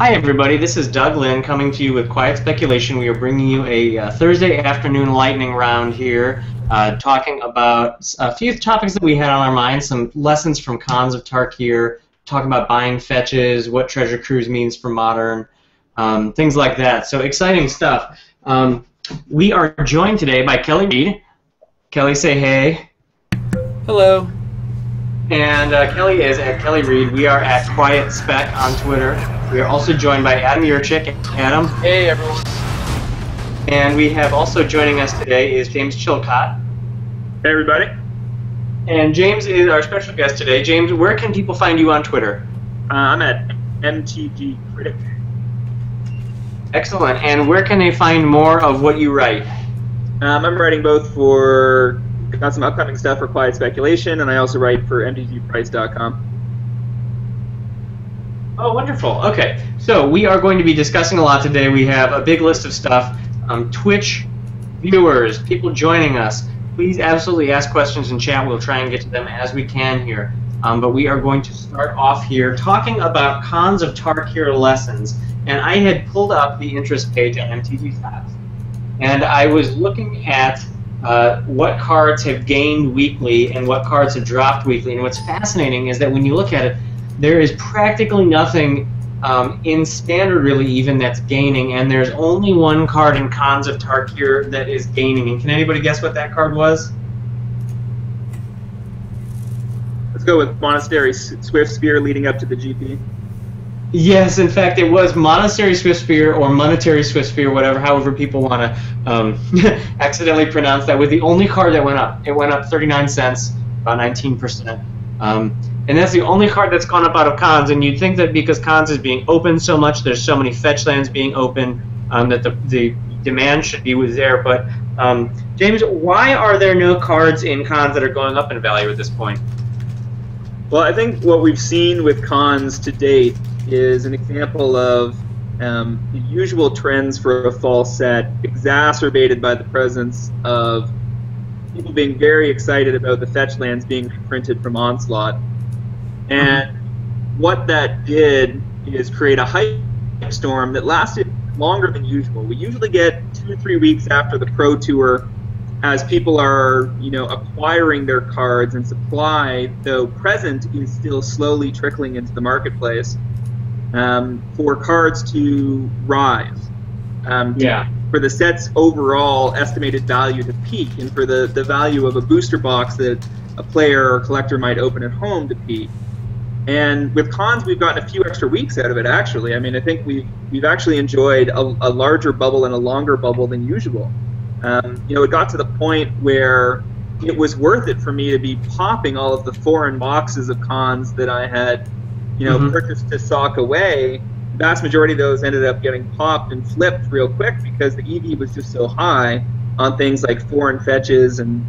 Hi everybody, this is Doug Lynn coming to you with Quiet Speculation. We are bringing you a Thursday afternoon lightning round here, talking about a few topics that we had on our minds, some lessons from Khans of Tarkir, talking about buying fetches, what Treasure Cruise means for Modern, things like that. So exciting stuff. We are joined today by Kelly Reed. Kelly, say hey. Hello. And Kelly is at Kelly Reed. We are at Quiet Spec on Twitter. We are also joined by Adam Yurchik. Adam. Hey, everyone. And we have also joining us today is James Chilcott. Hey, everybody. And James is our special guest today. James, where can people find you on Twitter? I'm at MTG Critic. Excellent. And where can they find more of what you write? I'm writing both for, got some upcoming stuff for Quiet Speculation, and I also write for MTGPrice.com. Oh, wonderful. Okay, so we are going to be discussing a lot today. We have a big list of stuff. Twitch viewers, people joining us, please absolutely ask questions in chat. We'll try and get to them as we can here. But we are going to start off here talking about Khans of Tarkir lessons. And I had pulled up the interest page on MTG Stats. And I was looking at what cards have gained weekly and what cards have dropped weekly. And what's fascinating is that when you look at it, there is practically nothing in Standard, really, even that's gaining, and there's only one card in Khans of Tarkir that is gaining. And can anybody guess what that card was? Let's go with Monastery Swift Spear leading up to the GP. Yes, in fact, it was Monastery Swift Spear or Monetary Swift Spear, however people want to accidentally pronounce that, was the only card that went up. It went up 39 cents, about 19%. And that's the only card that's gone up out of Khans, and you'd think that because Khans is being open so much, there's so many fetch lands being open, that the demand should be there. But, James, why are there no cards in Khans that are going up in value at this point? Well, I think what we've seen with Khans to date is an example of the usual trends for a fall set exacerbated by the presence of people being very excited about the fetch lands being reprinted from Onslaught. And what that did is create a hype storm that lasted longer than usual. We usually get 2 or 3 weeks after the Pro Tour as people are, acquiring their cards, and supply, though present, is still slowly trickling into the marketplace for cards to rise. For the set's overall estimated value to peak, and for the value of a booster box that a player or collector might open at home to peak. And with Khans, we've gotten a few extra weeks out of it, actually. I mean, I think we've actually enjoyed a larger bubble and a longer bubble than usual. It got to the point where it was worth it for me to be popping all of the foreign boxes of Khans that I had, purchased to sock away. The vast majority of those ended up getting popped and flipped real quick because the EV was just so high on things like foreign fetches and,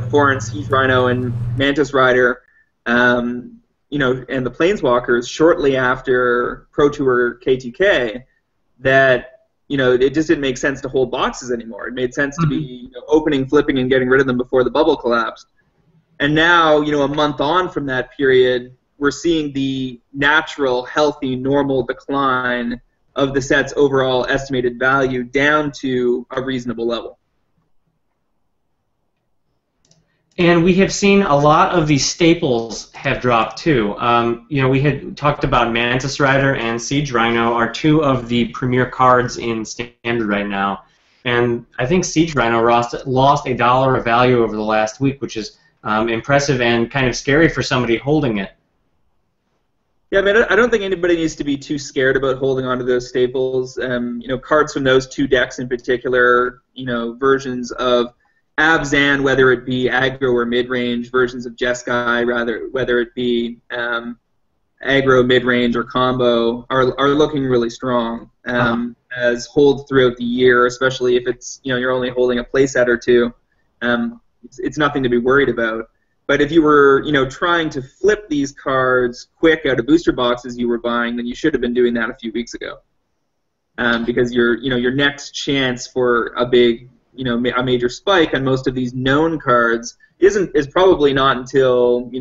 foreign Siege Rhino and Mantis Rider, and the Planeswalkers shortly after Pro Tour KTK, that it just didn't make sense to hold boxes anymore. It made sense to be opening, flipping, and getting rid of them before the bubble collapsed. And now, a month on from that period, we're seeing the natural, healthy, normal decline of the set's overall estimated value down to a reasonable level. And we have seen a lot of these staples have dropped too. We had talked about Mantis Rider and Siege Rhino are two of the premier cards in Standard right now. And I think Siege Rhino lost $1 of value over the last week, which is impressive and kind of scary for somebody holding it. Yeah, I mean, I don't think anybody needs to be too scared about holding onto those staples. Cards from those two decks in particular, versions of Abzan, whether it be aggro or mid-range, versions of Jeskai, whether it be aggro, mid-range, or combo, are looking really strong as holds throughout the year, especially if it's you're only holding a playset or two. It's nothing to be worried about. But if you were trying to flip these cards quick out of booster boxes you were buying, then you should have been doing that a few weeks ago, because your next chance for a big a major spike on most of these known cards is probably not until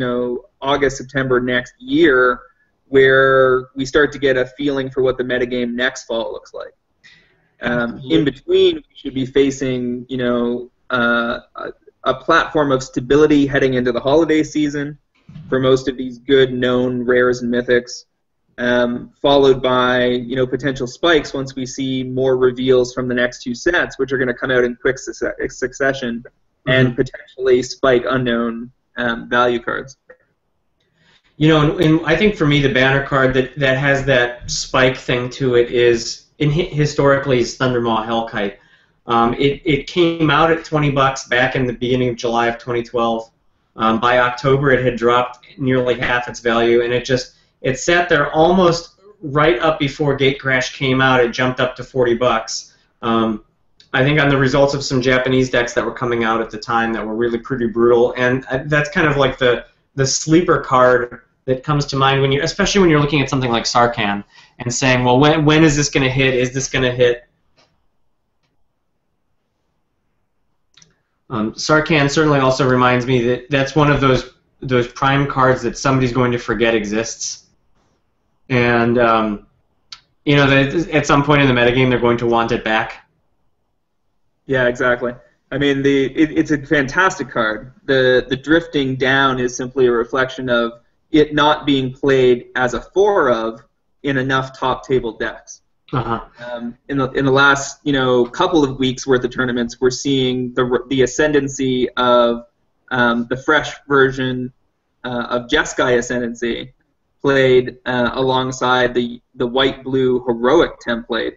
August, September next year, where we start to get a feeling for what the metagame next fall looks like. In between, we should be facing, a platform of stability heading into the holiday season for most of these good known rares and mythics, followed by potential spikes once we see more reveals from the next two sets, which are going to come out in quick succession, and potentially spike unknown value cards. And I think for me the banner card that has that spike thing to it is historically is Thundermaw Hellkite. It came out at $20 back in the beginning of July of 2012. By October, it had dropped nearly half its value, and it sat there almost right up before Gatecrash came out. It jumped up to $40. I think on the results of some Japanese decks that were coming out at the time that were really pretty brutal, and that's kind of like the sleeper card that comes to mind especially when you're looking at something like Sarkhan and saying, well, when is this going to hit? Is this going to hit? Sarkhan certainly also reminds me that that's one of those prime cards that somebody's going to forget exists, and at some point in the metagame they're going to want it back. Yeah, exactly. I mean, it's a fantastic card. The drifting down is simply a reflection of it not being played as a 4 in enough top table decks. In the last couple of weeks worth of tournaments, we're seeing the ascendancy of the fresh version of Jeskai Ascendancy played alongside the white-blue heroic template,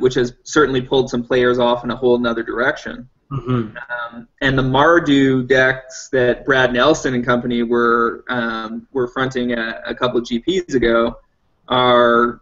which has certainly pulled some players off in a whole another direction. And the Mardu decks that Brad Nelson and company were fronting a couple of GPs ago are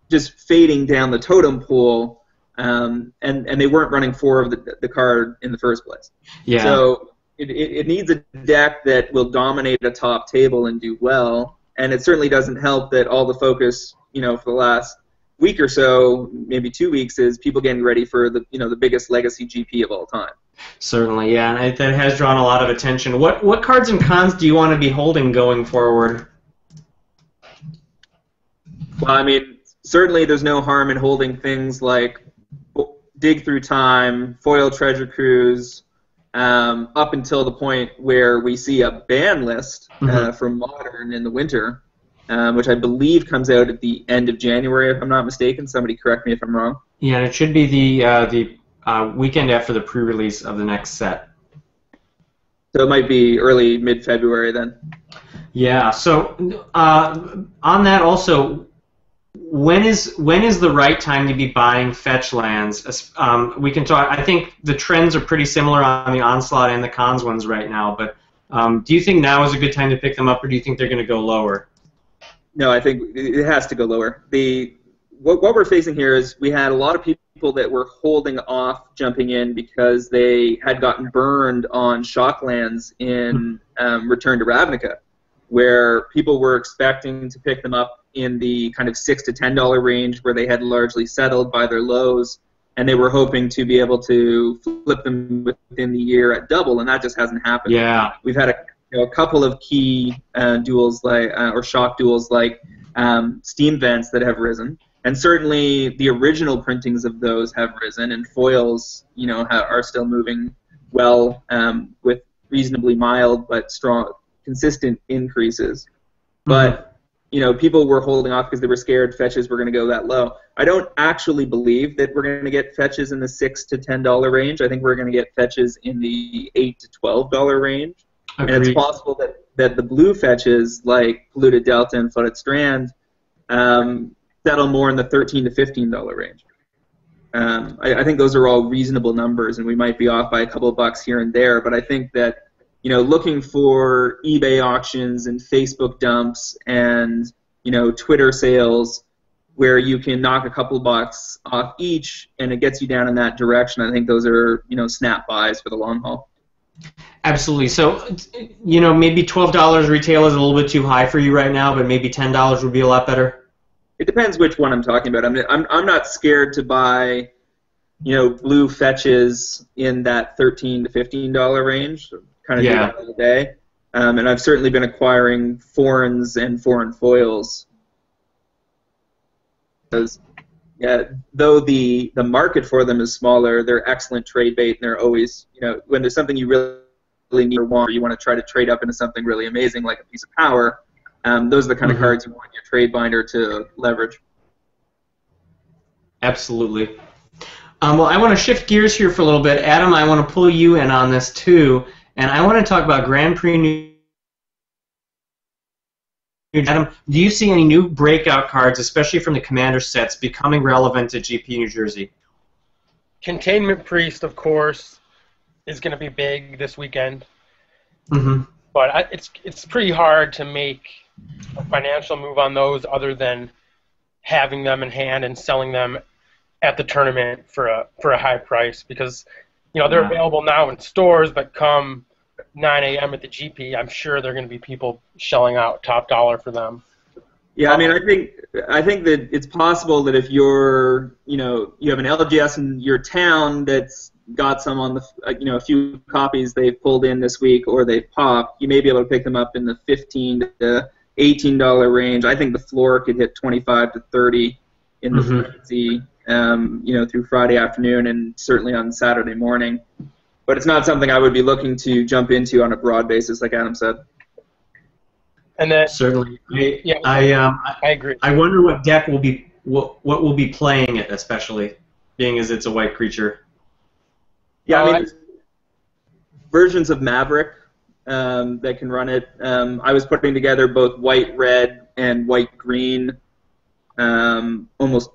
just fading down the totem pole, and they weren't running 4 of the card in the first place. Yeah. So it needs a deck that will dominate a top table and do well, and it certainly doesn't help that all the focus, for the last week or so, maybe 2 weeks, is people getting ready for the biggest legacy GP of all time. Certainly, yeah, and that has drawn a lot of attention. What cards and cons do you want to be holding going forward? Well, I mean, certainly there's no harm in holding things like Dig Through Time, Foil Treasure Cruise, up until the point where we see a ban list for Modern in the winter, which I believe comes out at the end of January, if I'm not mistaken. Somebody correct me if I'm wrong. Yeah, and it should be the weekend after the pre-release of the next set. So it might be early, mid-February then. Yeah, so on that also, when is the right time to be buying fetch lands? We can talk. I think the trends are pretty similar on the Onslaught and the Cons ones right now, but do you think now is a good time to pick them up, or do you think they're going to go lower? No, I think it has to go lower. What we're facing here is we had a lot of people that were holding off jumping in because they had gotten burned on Shocklands in Return to Ravnica, where people were expecting to pick them up in the kind of $6 to $10 range where they had largely settled by their lows, and they were hoping to be able to flip them within the year at double, and that just hasn't happened. Yeah. We've had a couple of key duels or shock duels like Steam Vents that have risen, and certainly the original printings of those have risen, and foils are still moving well with reasonably mild but strong, consistent increases. But people were holding off because they were scared fetches were going to go that low. I don't actually believe that we're going to get fetches in the $6 to $10 range. I think we're going to get fetches in the $8 to $12 range. Agreed. And it's possible that the blue fetches, like Polluted Delta and Flooded Strand, settle more in the $13 to $15 range. I think those are all reasonable numbers, and we might be off by a couple of bucks here and there, but I think that looking for eBay auctions and Facebook dumps and Twitter sales where you can knock a couple bucks off each and it gets you down in that direction, I think those are snap buys for the long haul. Absolutely. So maybe $12 retail is a little bit too high for you right now, but maybe $10 would be a lot better. It depends which one I'm talking about. I'm not scared to buy blue fetches in that $13 to $15 range. Kind of do that all day. And I've certainly been acquiring foreigns and foreign foils. Because, yeah, though the market for them is smaller, they're excellent trade bait, and they're always, when there's something you really need or want, or you want to try to trade up into something really amazing like a piece of power, those are the kind of cards you want your trade binder to leverage. Absolutely. Well, I want to shift gears here for a little bit. Adam, I want to pull you in on this too, and I want to talk about Grand Prix New. Adam, do you see any new breakout cards, especially from the Commander sets, becoming relevant at GP New Jersey? Containment Priest, of course, is going to be big this weekend. Mm-hmm. But it's pretty hard to make a financial move on those other than having them in hand and selling them at the tournament for a high price, because they're available now in stores, but come 9 a.m. at the GP, I'm sure there are going to be people shelling out top dollar for them. Yeah, I mean, I think that it's possible that if you have an LGS in your town that's got some on the, a few copies they've pulled in this week or they've popped, you may be able to pick them up in the $15 to $18 range. I think the floor could hit 25 to 30 in the frenzy, through Friday afternoon and certainly on Saturday morning. But it's not something I would be looking to jump into on a broad basis, like Adam said. And then certainly, I agree. I wonder what deck will be what will be playing it, especially being as it's a white creature. Yeah, I mean, versions of Maverick that can run it. I was putting together both white red and white green, almost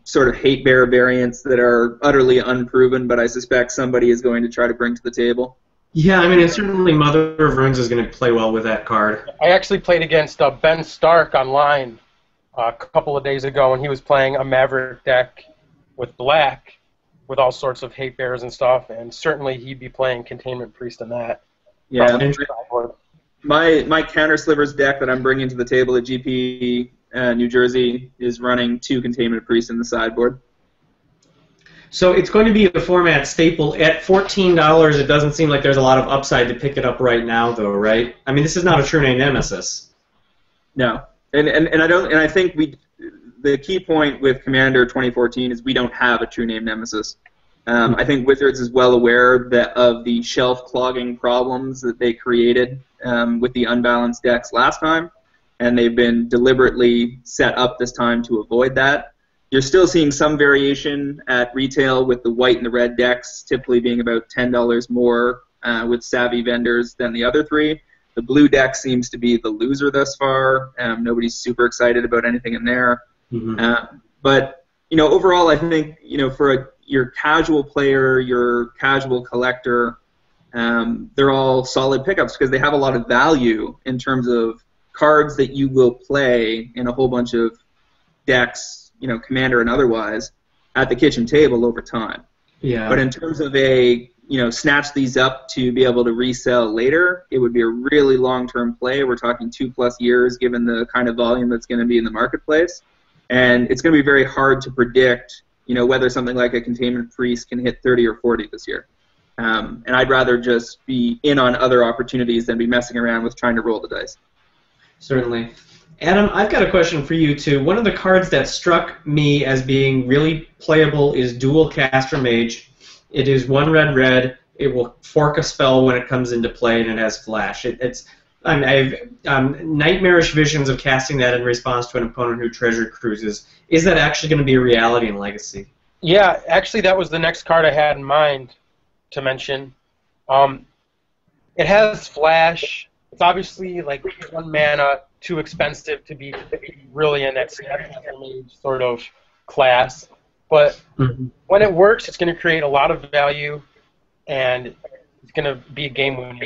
sort of hate bear variants that are utterly unproven, but I suspect somebody is going to try to bring to the table. Yeah, I mean, and certainly Mother of Runes is going to play well with that card. I actually played against Ben Stark online a couple of days ago, and he was playing a Maverick deck with black, with all sorts of hate bears and stuff, and certainly he'd be playing Containment Priest in that. Yeah, my Counter Slivers deck that I'm bringing to the table at GP New Jersey is running 2 Containment Priests in the sideboard. So it's going to be a format staple at $14. It doesn't seem like there's a lot of upside to pick it up right now, though, right? I mean, this is not a true name Nemesis. No, and I think the key point with Commander 2014 is we don't have a true name Nemesis. I think Wizards is well aware of the shelf clogging problems that they created with the unbalanced decks last time, and they've been deliberately set up this time to avoid that. You're still seeing some variation at retail with the white and the red decks typically being about $10 more with savvy vendors than the other 3. The blue deck seems to be the loser thus far. Nobody's super excited about anything in there. But overall, I think for your casual player, your casual collector, they're all solid pickups because they have a lot of value in terms of cards that you will play in a whole bunch of decks, Commander and otherwise, at the kitchen table over time. Yeah. But in terms of snatch these up to be able to resell later, it would be a really long-term play. We're talking 2+ years, given the kind of volume that's going to be in the marketplace, and it's going to be very hard to predict, whether something like a Containment Priest can hit 30 or 40 this year. And I'd rather just be in on other opportunities than be messing around with trying to roll the dice. Certainly. Adam, I've got a question for you, too. One of the cards that struck me as being really playable is Dual Caster Mage. It is 1 red. It will fork a spell when it comes into play, and it has flash. I have nightmarish visions of casting that in response to an opponent who treasure cruises. Is that actually going to be a reality in Legacy? Yeah, actually, that was the next card I had in mind to mention. It has flash. It's obviously like 1 mana, too expensive to be really in that mage sort of class. But when it works, it's going to create a lot of value, and it's going to be a game winner.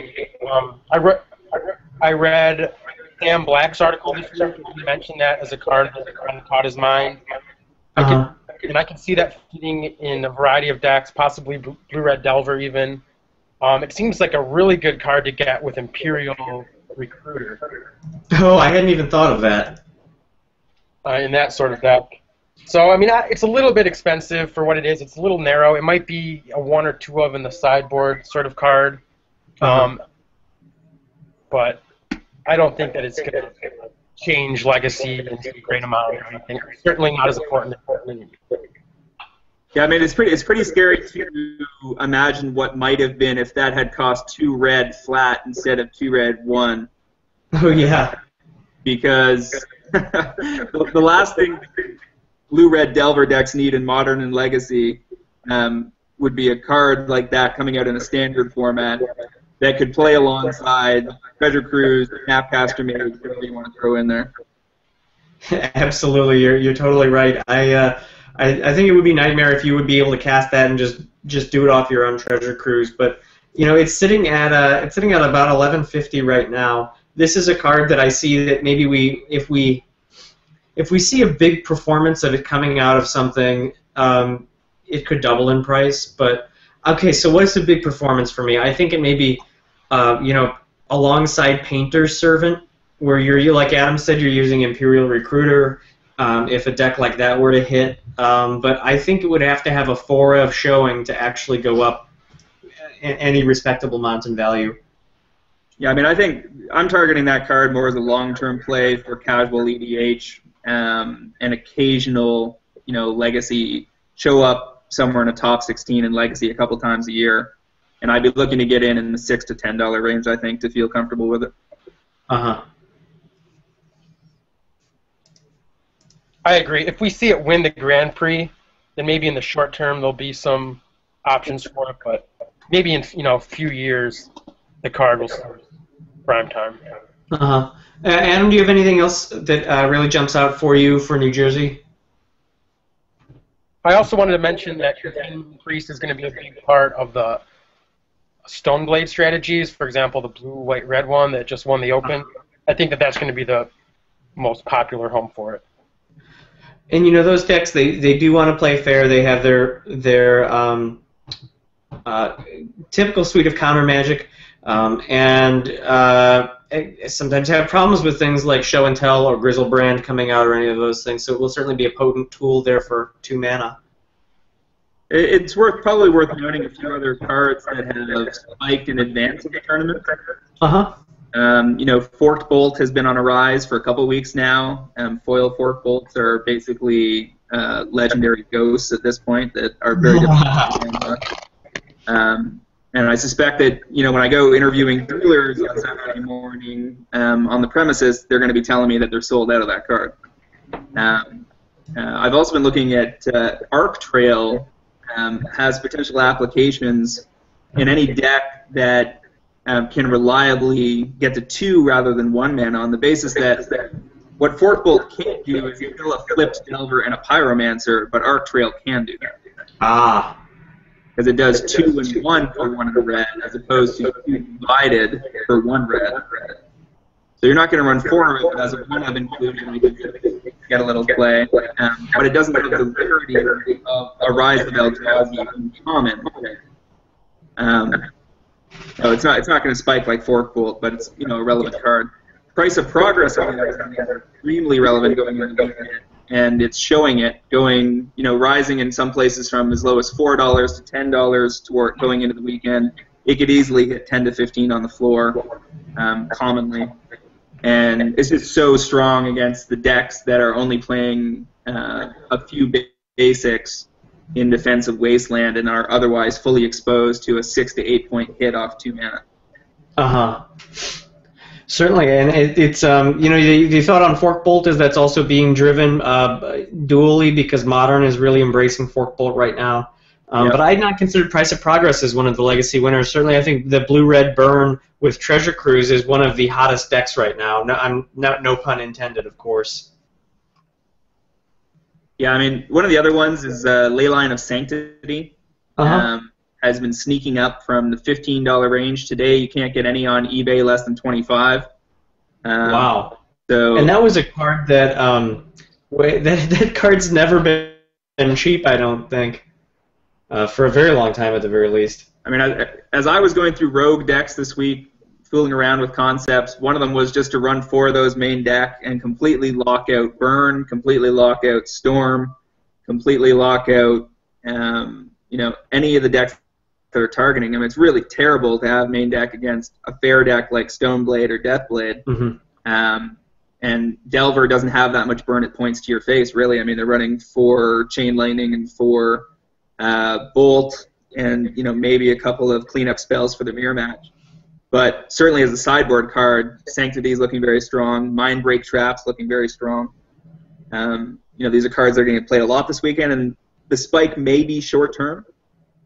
I read Sam Black's article this week, and he mentioned that as a card that kind of caught his mind. I can see that fitting in a variety of decks, possibly Blue-Red Delver even. It seems like a really good card to get with Imperial Recruiter. Oh, I hadn't even thought of that. In that sort of deck. So, I mean, it's a little bit expensive for what it is. It's a little narrow. It might be a 1 or 2 of in the sideboard sort of card. But but I don't think that it's going to change Legacy into a great amount or anything. Certainly not as important. Yeah, I mean, it's pretty scary to imagine what might have been if that had cost 2 red flat instead of 2 red 1. Oh, yeah. Because the last thing blue-red Delver decks need in Modern and Legacy would be a card like that coming out in a standard format that could play alongside Treasure Cruise, Snapcaster Mage, whatever you want to throw in there. Absolutely, you're totally right. I think it would be nightmare if you would be able to cast that and just do it off your own Treasure Cruise. But it's sitting at about 1150 right now. This is a card that I see that maybe if we see a big performance of it coming out of something, it could double in price. But okay, so what is the big performance for me? I think it may be alongside Painter's Servant, where you're like Adam said, you're using Imperial Recruiter. If a deck like that were to hit, but I think it would have to have a 4 of showing to actually go up any respectable amount in value. Yeah, I mean, I think I'm targeting that card more as a long-term play for casual EDH, and occasional, Legacy, show up somewhere in a top 16 in Legacy a couple times a year, and I'd be looking to get in the $6 to $10 range, I think, to feel comfortable with it. Uh-huh. I agree. If we see it win the Grand Prix, then maybe in the short term there'll be some options for it, but maybe in a few years the card will start prime time. Uh-huh. Adam, do you have anything else that really jumps out for you for New Jersey? I also wanted to mention that Containment Priest is going to be a big part of the Stoneblade strategies. For example, the blue, white, red one that just won the Open. I think that's going to be the most popular home for it. And those decks, they do want to play fair. They have their typical suite of counter magic, and sometimes have problems with things like Show and Tell or Grizzlebrand coming out or any of those things. So it will certainly be a potent tool there for 2 mana. It's probably worth noting a few other cards that have spiked in advance of the tournament. Uh-huh. Forked Bolt has been on a rise for a couple weeks now. Foil Forked Bolts are basically legendary ghosts at this point that are very difficult. And I suspect that, when I go interviewing dealers on Saturday morning on the premises, they're going to be telling me that they're sold out of that card. I've also been looking at Arc Trail has potential applications in any deck that can reliably get to 2 rather than 1 mana on the basis that what Forked Bolt can't do is kill a Flipped Delver and a Pyromancer, but Arc Trail can do that. Ah. Because it does 2 and 1 for 1 of the red, as opposed to 2 divided for 1 red. So you're not going to run 4 of it, but as a 1 of included, we can get a little play. But it doesn't have the rarity of a Rise of Eldrazi in common. No, it's not going to spike like Forked Bolt, but it's a relevant card. Price of Progress is extremely relevant going into the weekend, and it's showing it going, rising in some places from as low as $4 to $10 toward going into the weekend. It could easily hit 10 to 15 on the floor, commonly, and it's just so strong against the decks that are only playing a few basics in defense of Wasteland and are otherwise fully exposed to a 6 to 8 point hit off 2 mana. Uh-huh. Certainly, and it's the thought on Forked Bolt is that's also being driven dually because Modern is really embracing Forked Bolt right now. Yep. But I had not considered Price of Progress as one of the Legacy winners. Certainly, I think the blue-red burn with Treasure Cruise is one of the hottest decks right now. No pun intended, of course. Yeah, I mean, one of the other ones is Leyline of Sanctity. Uh-huh. Has been sneaking up from the $15 range. Today, you can't get any on eBay less than $25. Wow. So, and that was a card that that card's never been cheap, I don't think, for a very long time at the very least. I mean, as I was going through Rogue decks this week, fooling around with concepts, one of them was just to run 4 of those main deck and completely lock out Burn, completely lock out Storm, completely lock out, any of the decks they're targeting. I mean, it's really terrible to have main deck against a fair deck like Stoneblade or Deathblade. Mm-hmm. And Delver doesn't have that much burn it points to your face, really. I mean, they're running 4 Chain Lightning and 4 Bolt, and maybe a couple of cleanup spells for the mirror match. But certainly as a sideboard card, Sanctity is looking very strong. Mindbreak Traps looking very strong. These are cards that are going to get played a lot this weekend, and the spike may be short term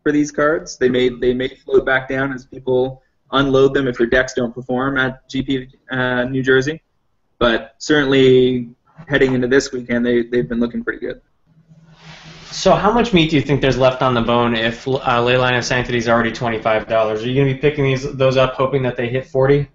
for these cards. They may float back down as people unload them if their decks don't perform at GP New Jersey. But certainly heading into this weekend, they've been looking pretty good. So how much meat do you think there's left on the bone if Leyline of Sanctity is already $25? Are you going to be picking those up hoping that they hit 40?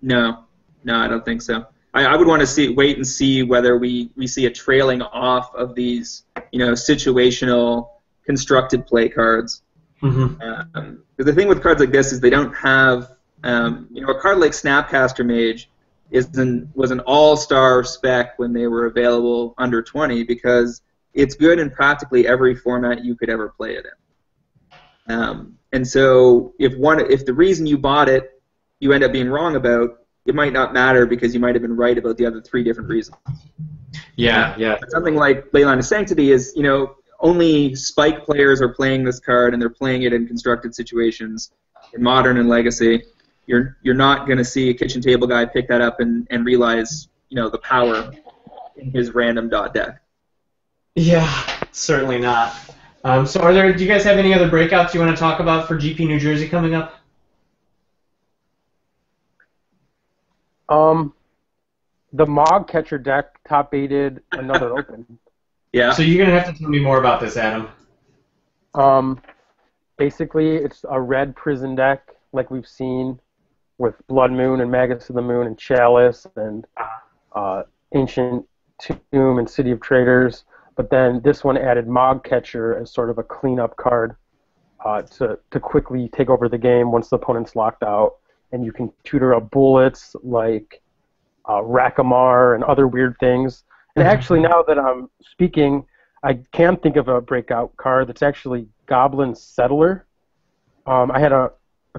No, I don't think so. I would want to wait and see whether we see a trailing off of these situational constructed play cards. Mm-hmm. Because the thing with cards like this is they don't have a card like Snapcaster Mage was an all-star spec when they were available under 20 because it's good in practically every format you could ever play it in. And so if the reason you bought it you end up being wrong about, it might not matter because you might have been right about the other 3 different reasons. Yeah. But something like Leyline of Sanctity is, only Spike players are playing this card and they're playing it in constructed situations. In Modern and Legacy, you're not going to see a kitchen table guy pick that up and realize, the power in his random dot deck. Yeah, certainly not. So do you guys have any other breakouts you want to talk about for GP New Jersey coming up? The Mog Catcher deck top 8'd another Open. Yeah. So you're going to have to tell me more about this, Adam. Basically, it's a red prison deck like we've seen with Blood Moon and Magus of the Moon and Chalice and Ancient Tomb and City of Traders. But then this one added Mog Catcher as sort of a cleanup card to quickly take over the game once the opponent's locked out. And you can tutor up bullets like Rakamar and other weird things. And actually, now that I'm speaking, I can think of a breakout card that's actually Goblin Settler. I had a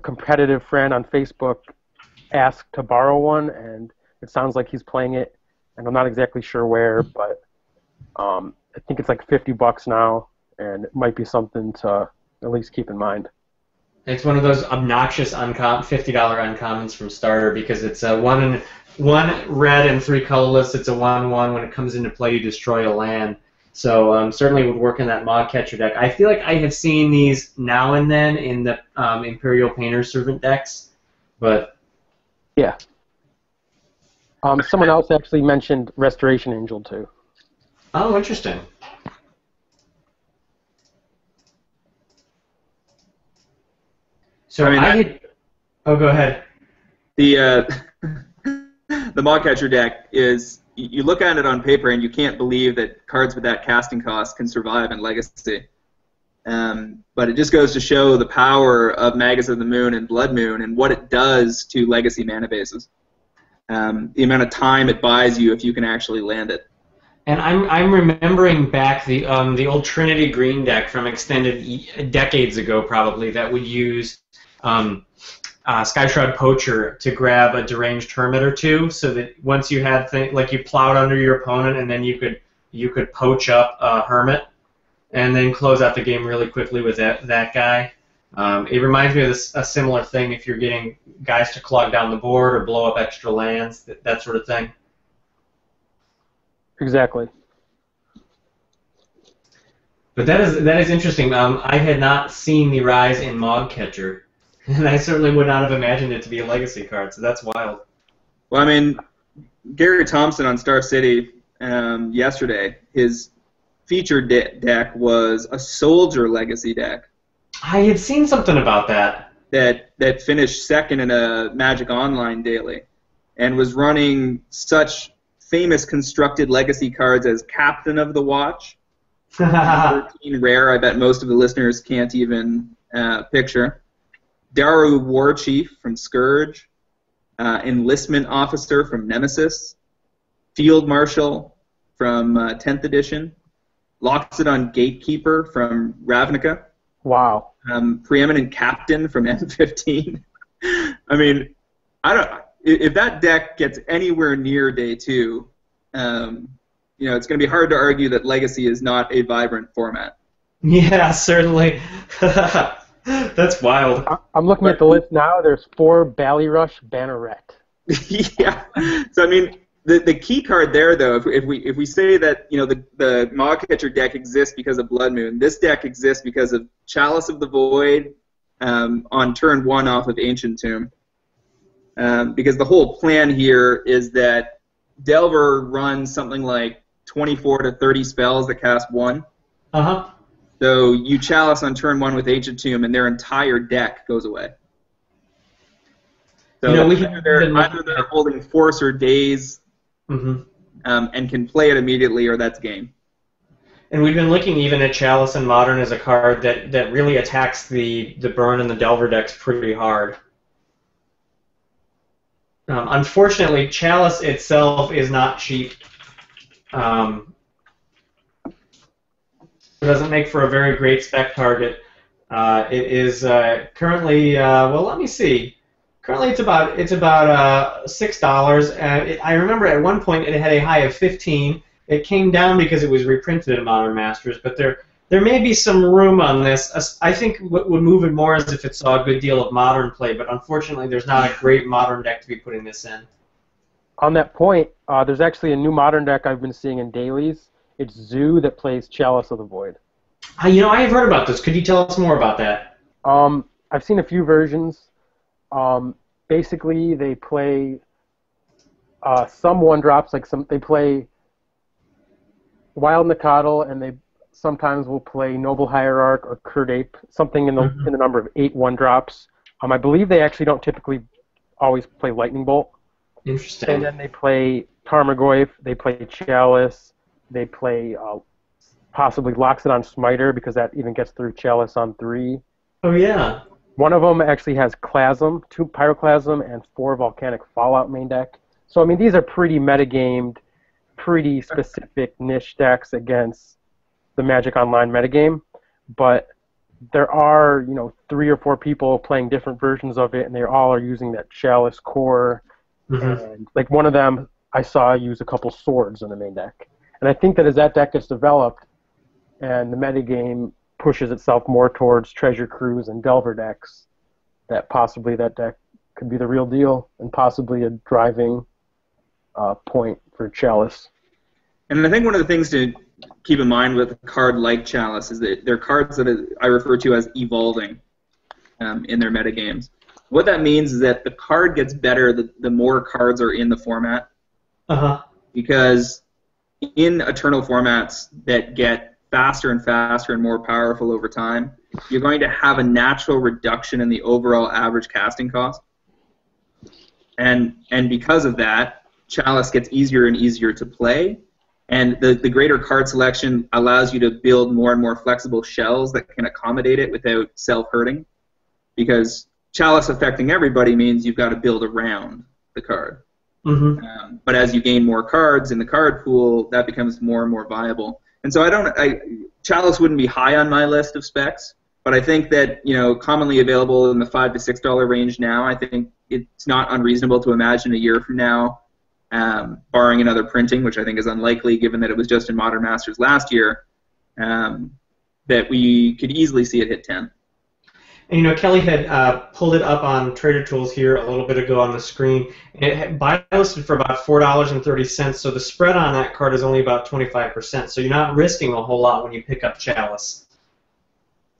competitive friend on Facebook ask to borrow one, and it sounds like he's playing it, and I'm not exactly sure where, but I think it's like $50 now, and it might be something to at least keep in mind. It's one of those obnoxious $50 uncommons from Starter because it's a one red and 3 colorless. It's a 1/1. When it comes into play, you destroy a land. So certainly would work in that Mog Catcher deck. I feel like I have seen these now and then in the Imperial Painter Servant decks, but yeah. Someone else actually mentioned Restoration Angel too. Oh, interesting. So Oh, go ahead. The Mog Catcher deck is, you look at it on paper and you can't believe that cards with that casting cost can survive in Legacy. But it just goes to show the power of Magus of the Moon and Blood Moon and what it does to Legacy mana bases. The amount of time it buys you if you can actually land it. And I'm remembering back the old Trinity Green deck from Extended decades ago probably that would use Skyshroud Poacher to grab a deranged hermit or 2, so that once you had like you plowed under your opponent and then you could poach up a hermit and then close out the game really quickly with that guy. It reminds me of a similar thing if you're getting guys to clog down the board or blow up extra lands, that sort of thing. Exactly. But that is interesting. I had not seen the rise in Mog Catcher, and I certainly would not have imagined it to be a Legacy card, so that's wild. Well, I mean, Gary Thompson on Star City yesterday, his featured deck was a Soldier Legacy deck. I had seen something about that. That finished second in a Magic Online daily, and was running such famous constructed Legacy cards as Captain of the Watch, 13 rare. I bet most of the listeners can't even picture. Daru War Chief from Scourge, Enlistment Officer from Nemesis, Field Marshal from 10th edition, Loxodon Gatekeeper from Ravnica. Wow. Preeminent Captain from M15. I mean, I don't. If that deck gets anywhere near day 2, it's going to be hard to argue that Legacy is not a vibrant format. Yeah, certainly. That's wild. I'm looking at the list now. There's 4 Ballyrush Banneret. Yeah. So I mean, the key card there, though, if we say that the Maw-Catcher deck exists because of Blood Moon, this deck exists because of Chalice of the Void on turn 1 off of Ancient Tomb. Because the whole plan here is that Delver runs something like 24 to 30 spells that cast 1. Uh-huh. So you Chalice on turn 1 with Ancient Tomb, and their entire deck goes away. So either they're holding Force or Daze, and can play it immediately, or that's game. And we've been looking even at Chalice in Modern as a card that really attacks the Burn and the Delver decks pretty hard. Unfortunately, Chalice itself is not cheap. It doesn't make for a very great spec target. It is currently well. Let me see. Currently, it's about $6. I remember at one point it had a high of 15. It came down because it was reprinted in Modern Masters, but there may be some room on this. I think what would move it more is if it saw a good deal of Modern play, but unfortunately, there's not a great Modern deck to be putting this in. On that point, there's actually a new Modern deck I've been seeing in dailies. It's Zoo that plays Chalice of the Void. I have heard about this. Could you tell us more about that? I've seen a few versions. Basically, they play some 1-drops, they play Wild Nacatl, and they sometimes will play Noble Hierarch or Kirdape, something in the number of 8 1-drops. I believe they actually don't typically always play Lightning Bolt. Interesting. And then they play Tarmogoyf, they play Chalice, they play possibly Loxodon Smiter, because that even gets through Chalice on 3. Oh, yeah. One of them actually has Klasm, 2 Pyroclasm, and 4 Volcanic Fallout main deck. So, I mean, these are pretty metagamed, pretty specific niche decks against the Magic Online metagame. But there are, 3 or 4 people playing different versions of it, and they all are using that Chalice core. And, one of them I saw use a couple swords in the main deck. And I think that as that deck gets developed and the metagame pushes itself more towards Treasure Cruise and Delver decks, that possibly that deck could be the real deal and possibly a driving point for Chalice. And I think one of the things to keep in mind with a card like Chalice is that they're cards that I refer to as evolving in their metagames. What that means is that the card gets better the more cards are in the format. Because in Eternal formats that get faster and faster and more powerful over time, you're going to have a natural reduction in the overall average casting cost. And because of that, Chalice gets easier and easier to play, and the greater card selection allows you to build more and more flexible shells that can accommodate it without self-hurting, because Chalice affecting everybody means you've got to build around the card. But as you gain more cards in the card pool, that becomes more and more viable. And so Chalice wouldn't be high on my list of specs, but I think that, commonly available in the $5 to $6 range now, I think it's not unreasonable to imagine a year from now, barring another printing, which I think is unlikely given that it was just in Modern Masters last year, that we could easily see it hit 10. And, Kelly had pulled it up on Trader Tools here a little bit ago on the screen. And it had buy listed for about $4.30, so the spread on that card is only about 25%. So you're not risking a whole lot when you pick up Chalice.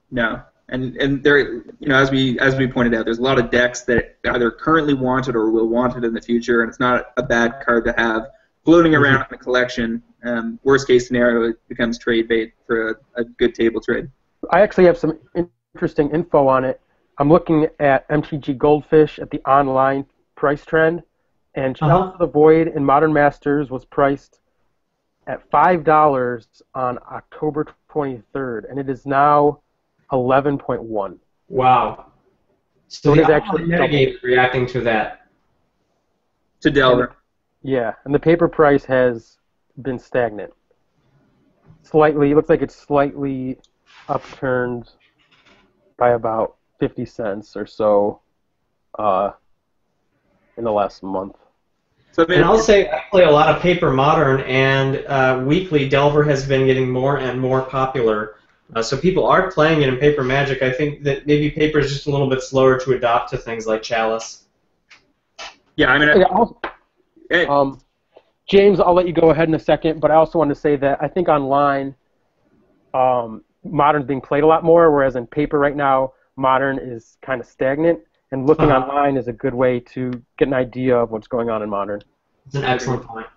No, and there, as we pointed out, there's a lot of decks that either currently want it or will want it in the future, and it's not a bad card to have floating around in the collection. Worst case scenario, it becomes trade bait for a good table trade. I actually have some interesting info on it. I'm looking at MTG Goldfish at the online price trend, and Chalice of the Void in Modern Masters was priced at $5 on October 23rd, and it is now 11.1. Wow. So the actually metagame reacting to that. To Delver. Yeah, and the paper price has been stagnant. Slightly, it looks like it's slightly upturned by about 50 cents or so in the last month. So, I mean, And I'll say I play a lot of Paper Modern, and weekly Delver has been getting more and more popular. So people are playing it in Paper Magic. I think that maybe Paper is just a little bit slower to adopt to things like Chalice. yeah, I mean, James, I'll let you go ahead in a second, but I also want to say that I think online, Modern's being played a lot more, whereas in Paper right now, Modern is kind of stagnant, and looking online is a good way to get an idea of what's going on in Modern. It's an excellent point.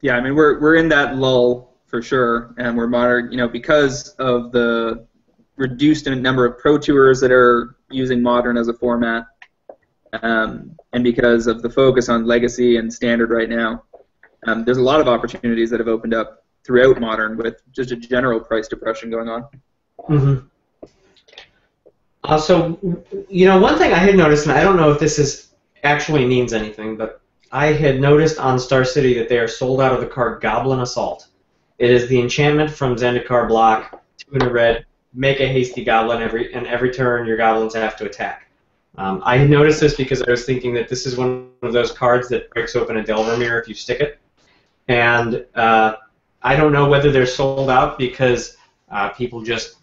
yeah, I mean, we're in that lull for sure, and we're Modern, because of the reduced number of Pro Tours that are using Modern as a format, and because of the focus on Legacy and Standard right now, there's a lot of opportunities that have opened up throughout Modern with just a general price depression going on. Mm-hmm. So, one thing I had noticed, and I don't know if this actually means anything, but I had noticed on Star City that they are sold out of the card Goblin Assault. It is the enchantment from Zendikar block, 2 in a red, make a hasty goblin, every turn your goblins have to attack. I had noticed this because I was thinking that this is one of those cards that breaks open a Delver Mirror if you stick it. And I don't know whether they're sold out because people just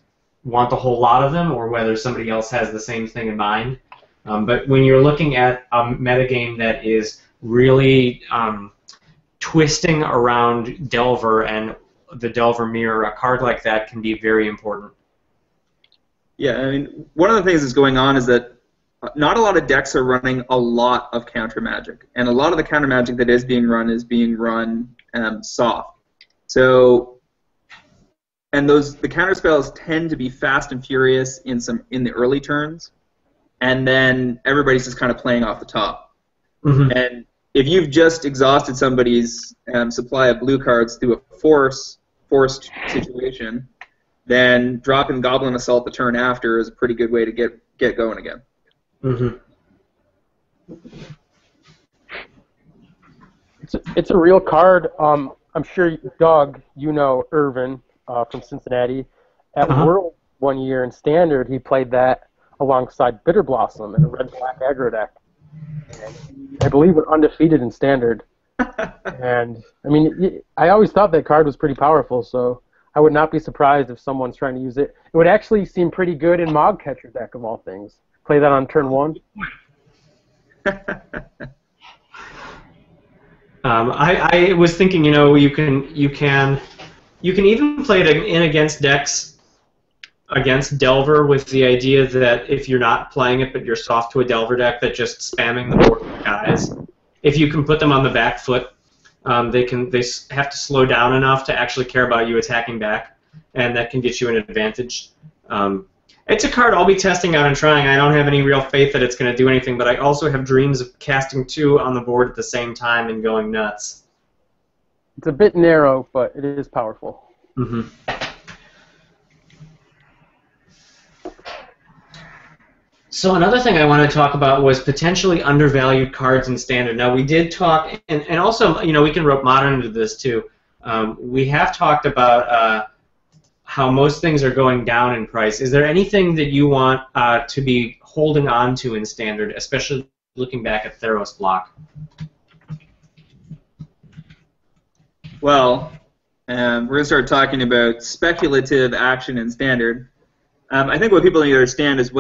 want a whole lot of them, or whether somebody else has the same thing in mind. But when you're looking at a metagame that is really twisting around Delver and the Delver Mirror, a card like that can be very important. Yeah, I mean, one of the things that's going on is that not a lot of decks are running a lot of counter magic, and a lot of the counter magic that is being run soft. So, and the counter spells tend to be fast and furious in the early turns, and then everybody's just kind of playing off the top. Mm-hmm. And if you've just exhausted somebody's supply of blue cards through a forced situation, then dropping Goblin Assault the turn after is a pretty good way to get going again. Mm-hmm. It's a real card. I'm sure, Doug, you know Irvin from Cincinnati. At World one year in Standard, he played that alongside Bitter Blossom in a red-black aggro deck. And I believe we're undefeated in Standard. And, I mean, I always thought that card was pretty powerful, so I would not be surprised if someone's trying to use it. It would actually seem pretty good in Mogcatcher deck, of all things. Play that on turn 1. I was thinking, you can even play it in against decks against Delver with the idea that if you're not playing it but you're soft to a Delver deck that's just spamming the board with guys, if you can put them on the back foot, they have to slow down enough to actually care about you attacking back, and that can get you an advantage. It's a card I'll be testing out and trying. I don't have any real faith that it's going to do anything, but I also have dreams of casting 2 on the board at the same time and going nuts. It's a bit narrow, but it is powerful. Mm-hmm. So another thing I want to talk about was potentially undervalued cards in Standard. Now, we did talk, and also, we can rope Modern into this too. We have talked about how most things are going down in price. Is there anything that you want to be holding on to in Standard, especially looking back at Theros block? Well, we're going to start talking about speculative action in Standard. I think what people need to understand is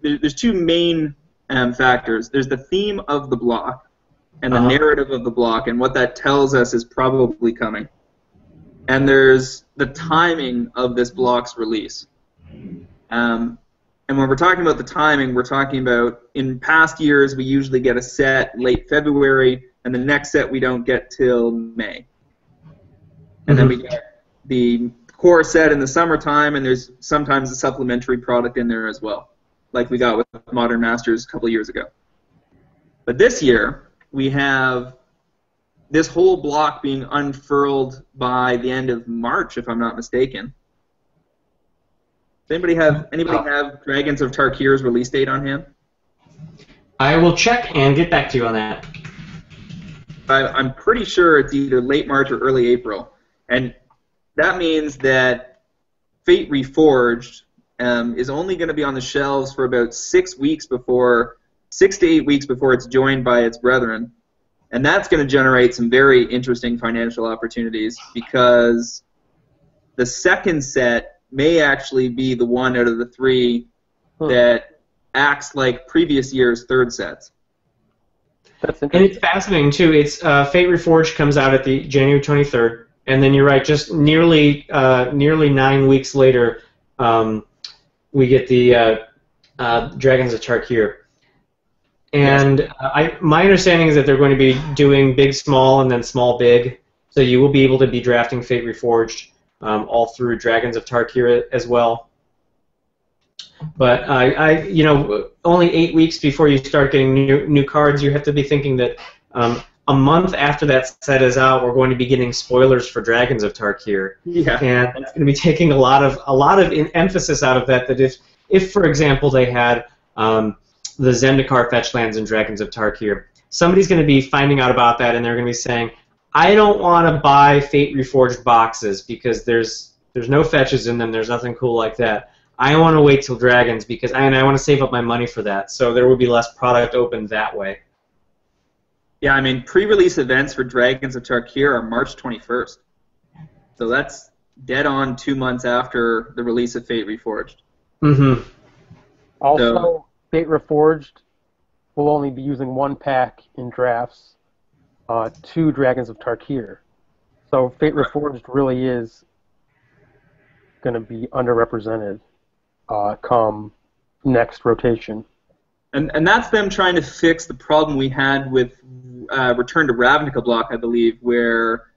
there's 2 main factors. There's the theme of the block and the narrative of the block, and what that tells us is probably coming. And there's the timing of this block's release. And when we're talking about the timing, we're talking about, in past years, we usually get a set late February, and the next set we don't get till May. And then we get the core set in the summertime, and there's sometimes a supplementary product in there as well, like we got with Modern Masters a couple of years ago. But this year, we have this whole block being unfurled by the end of March, if I'm not mistaken. Does anybody have Dragons of Tarkir's release date on hand? I will check and get back to you on that. I'm pretty sure it's either late March or early April. And that means that Fate Reforged is only going to be on the shelves for about 6 to 8 weeks before it's joined by its brethren. And that's going to generate some very interesting financial opportunities because the second set may actually be the one out of the three that acts like previous year's third sets. That's And interesting. it's fascinating too. It's Fate Reforged comes out at the January 23rd, and then you're right, just nearly 9 weeks later, we get the Dragons of Tarkir. And my understanding is that they're going to be doing big, small, and then small, big. So you will be able to be drafting Fate Reforged all through Dragons of Tarkir as well. But only 8 weeks before you start getting new cards, you have to be thinking that a month after that set is out, we're going to be getting spoilers for Dragons of Tarkir. Yeah. And that's going to be taking a lot of emphasis out of that. That if for example they had the Zendikar fetch lands in Dragons of Tarkir, somebody's going to be finding out about that, and they're going to be saying, I don't want to buy Fate Reforged boxes because there's no fetches in them. There's nothing cool like that. I want to wait till Dragons because I want to save up my money for that. So there will be less product open that way. Yeah, I mean, pre-release events for Dragons of Tarkir are March 21st. So that's dead on 2 months after the release of Fate Reforged. Mm-hmm. Also, Fate Reforged will only be using one pack in drafts to Dragons of Tarkir. So Fate Reforged really is going to be underrepresented come next rotation. And that's them trying to fix the problem we had with Return to Ravnica block, I believe, where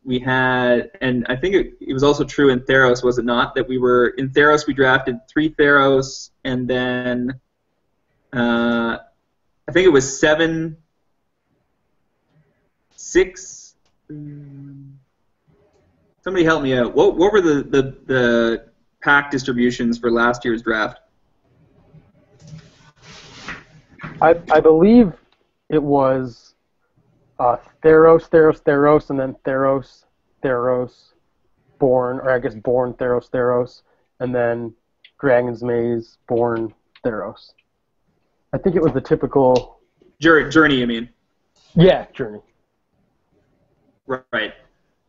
we had, and I think it was also true in Theros, was it not? That we were, in Theros we drafted 3 Theros, and then I think it was 7, 6, somebody help me out. What were the pack distributions for last year's draft? I believe it was Theros, Theros, Theros, and then Theros, Theros, Born, or I guess Born, Theros, Theros, and then Dragon's Maze, Born, Theros. I think it was the typical... Journey, you mean? Yeah, Journey. Right.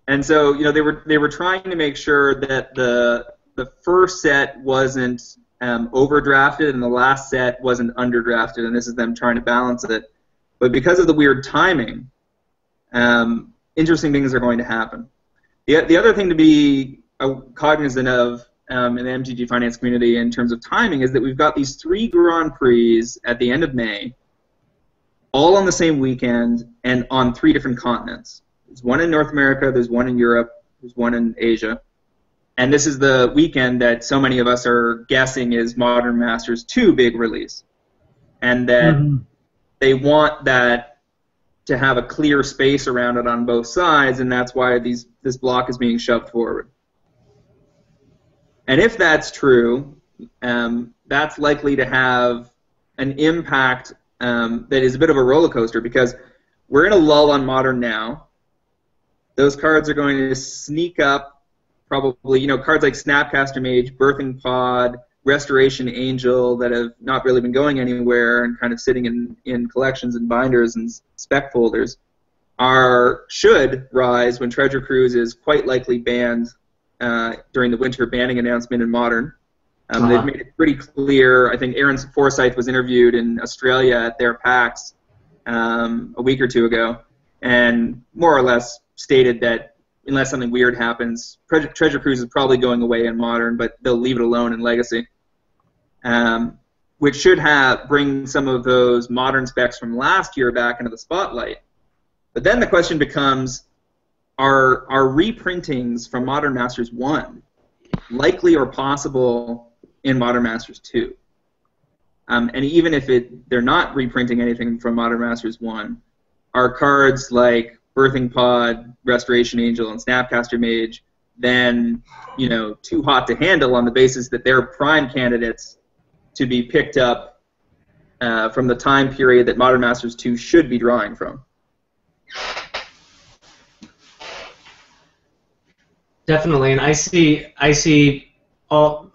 And so, they were trying to make sure that the first set wasn't overdrafted and the last set wasn't underdrafted, and this is them trying to balance it. But because of the weird timing, interesting things are going to happen. The other thing to be cognizant of in the MTG finance community in terms of timing is that we've got these 3 Grand Prix at the end of May, all on the same weekend and on 3 different continents. There's one in North America, there's one in Europe, there's one in Asia. And this is the weekend that so many of us are guessing is Modern Masters 2 big release. And that they want that to have a clear space around it on both sides, and that's why this block is being shoved forward. And if that's true, that's likely to have an impact that is a bit of a roller coaster, because we're in a lull on Modern now. Those cards are going to sneak up, probably, cards like Snapcaster Mage, Birthing Pod, Restoration Angel that have not really been going anywhere and kind of sitting in collections and binders and spec folders should rise when Treasure Cruise is quite likely banned during the winter banning announcement in Modern. They've made it pretty clear. I think Aaron Forsyth was interviewed in Australia at their PAX a week or 2 ago, and more or less stated that unless something weird happens, Treasure Cruise is probably going away in Modern, but they'll leave it alone in Legacy, which should bring some of those Modern specs from last year back into the spotlight. But then the question becomes, are reprintings from Modern Masters 1 likely or possible in Modern Masters 2? And even if they're not reprinting anything from Modern Masters 1, are cards like Birthing Pod, Restoration Angel, and Snapcaster Mage then, too hot to handle on the basis that they're prime candidates to be picked up from the time period that Modern Masters 2 should be drawing from? Definitely, and I see all.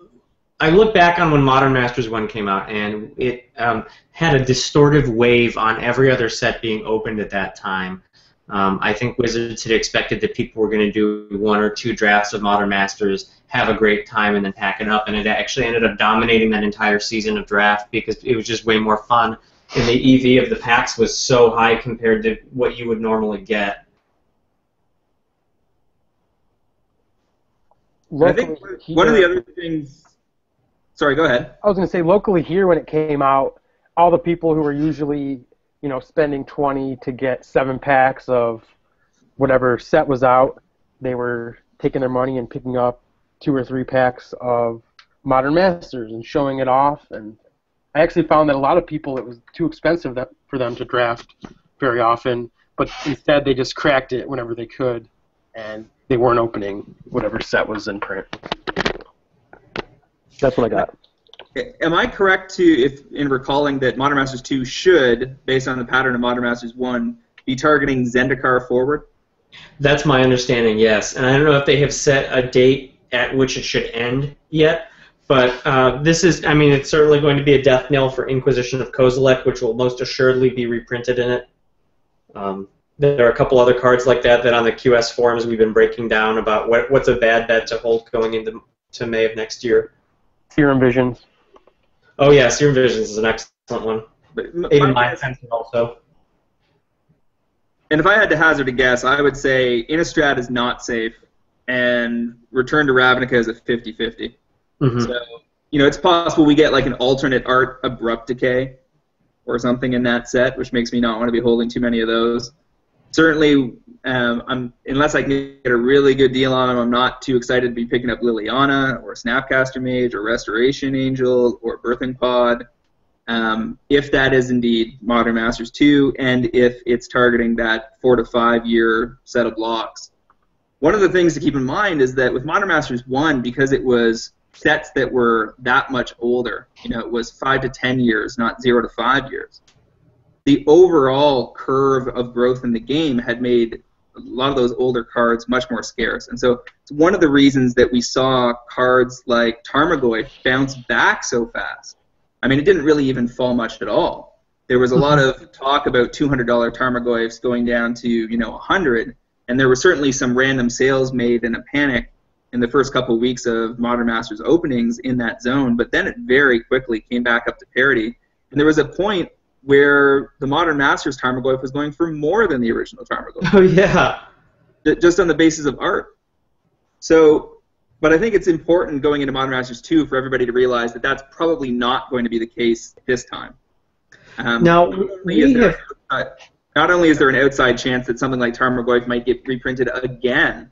I look back on when Modern Masters 1 came out, and it had a distortive wave on every other set being opened at that time. I think Wizards had expected that people were going to do 1 or 2 drafts of Modern Masters, have a great time, and then pack it up, and it actually ended up dominating that entire season of draft because it was just way more fun, and the EV of the packs was so high compared to what you would normally get. I think one of the other things... Sorry, go ahead. I was going to say, locally here when it came out, all the people who were usually, spending 20 to get 7 packs of whatever set was out, they were taking their money and picking up 2 or 3 packs of Modern Masters and showing it off. And I actually found that a lot of people, it was too expensive for them to draft very often, but instead they just cracked it whenever they could, and they weren't opening whatever set was in print. That's what I got. Am I correct in recalling that Modern Masters 2 should, based on the pattern of Modern Masters 1, be targeting Zendikar forward? That's my understanding, yes. And I don't know if they have set a date at which it should end yet, but this is, it's certainly going to be a death knell for Inquisition of Kozilek, which will most assuredly be reprinted in it. There are a couple other cards like that on the QS forums we've been breaking down about what's a bad bet to hold going into May of next year. Serum Visions. Oh yeah, Serum Visions is an excellent one. But Even Mind Sensor also. And if I had to hazard a guess, I would say Innistrad is not safe, and Return to Ravnica is a 50-50. Mm-hmm. So, it's possible we get like an alternate art Abrupt Decay or something in that set, which makes me not want to be holding too many of those. Certainly, unless I can get a really good deal on them, I'm not too excited to be picking up Liliana or Snapcaster Mage or Restoration Angel or Birthing Pod, if that is indeed Modern Masters 2 and if it's targeting that 4 to 5 year set of blocks. One of the things to keep in mind is that with Modern Masters 1, because it was sets that were that much older, it was 5 to 10 years, not 0 to 5 years. The overall curve of growth in the game had made a lot of those older cards much more scarce. And so it's one of the reasons that we saw cards like Tarmogoyf bounce back so fast. It didn't really even fall much at all. There was a lot of talk about $200 Tarmogoyfs going down to, $100, and there were certainly some random sales made in a panic in the first couple of weeks of Modern Masters openings in that zone, but then it very quickly came back up to parity. And there was a point where the Modern Masters Tarmogoyf was going for more than the original Tarmogoyf. Oh, yeah. Just on the basis of art. So, but I think it's important going into Modern Masters 2 for everybody to realize that that's probably not going to be the case this time. Now, not only is there an outside chance that something like Tarmogoyf might get reprinted again,